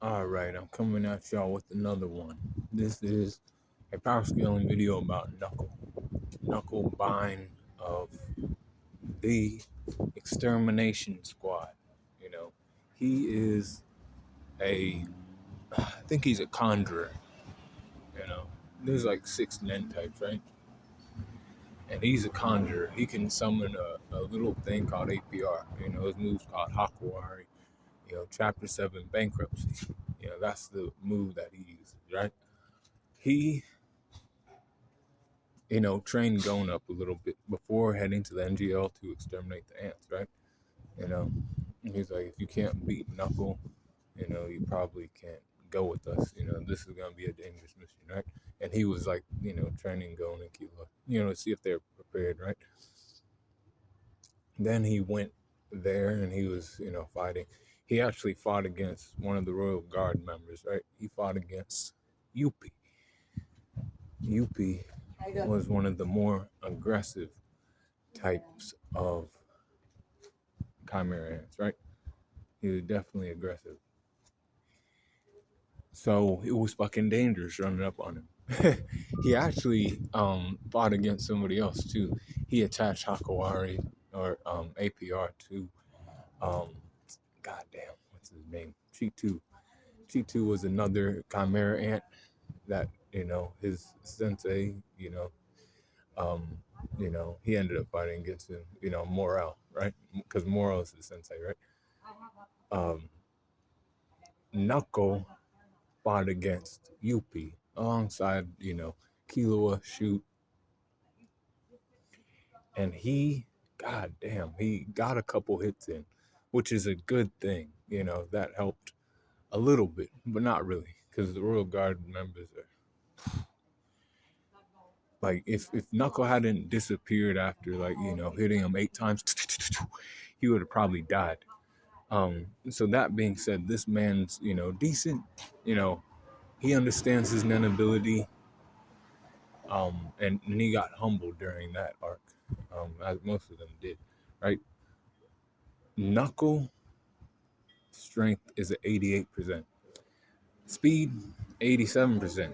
Alright, I'm coming at y'all with another one. This is a power scaling video about Knuckle. Knuckle Bine of the Extermination Squad. You know, he is I think he's a conjurer. You know, there's like 6 Nen types, right? And he's a conjurer. He can summon a little thing called APR. You know, his move's called Hakuari. You know, Chapter 7 Bankruptcy. You know, that's the move that he uses, right? He trained going up a little bit before heading to the NGL to exterminate the ants, right? You know, he's like, if you can't beat Knuckle, you probably can't go with us. This is gonna be a dangerous mission, right? And he was like, training Gon and Kilo, to see if they're prepared, right? Then he went there and he was, fighting. He actually fought against one of the Royal Guard members, right? He fought against Yuppie. Yuppie was one of the more aggressive types of chimera ants, right? He was definitely aggressive. So it was fucking dangerous running up on him. He actually fought against somebody else too. He attached Hakawari or APR to goddamn, what's his name? Chi2. Chi2 was another chimera ant that, his sensei, he ended up fighting against him, Morel, right? Because Morel is the sensei, right? Knuckle fought against Yuppie alongside, Killua, Shoot, and he got a couple hits in, which is a good thing. That helped a little bit, but not really, because the Royal Guard members are like, if Knuckle hadn't disappeared after hitting him 8 times, he would have probably died. So that being said, this man's decent. He understands his Nen ability. And he got humbled during that arc, as most of them did, right? Knuckle strength is at 88%, speed 87%,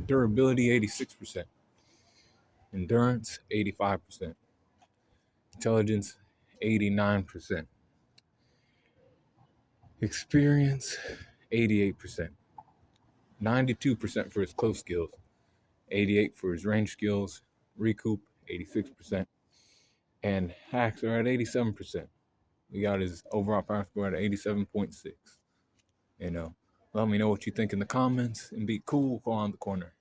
durability 86%, endurance 85%, intelligence 89%, experience 88%, 92% for his close skills, 88% for his range skills, recoup 86%, and hacks are at 87%. We got his overall power score at 87.6. Let me know what you think in the comments and be cool on the corner.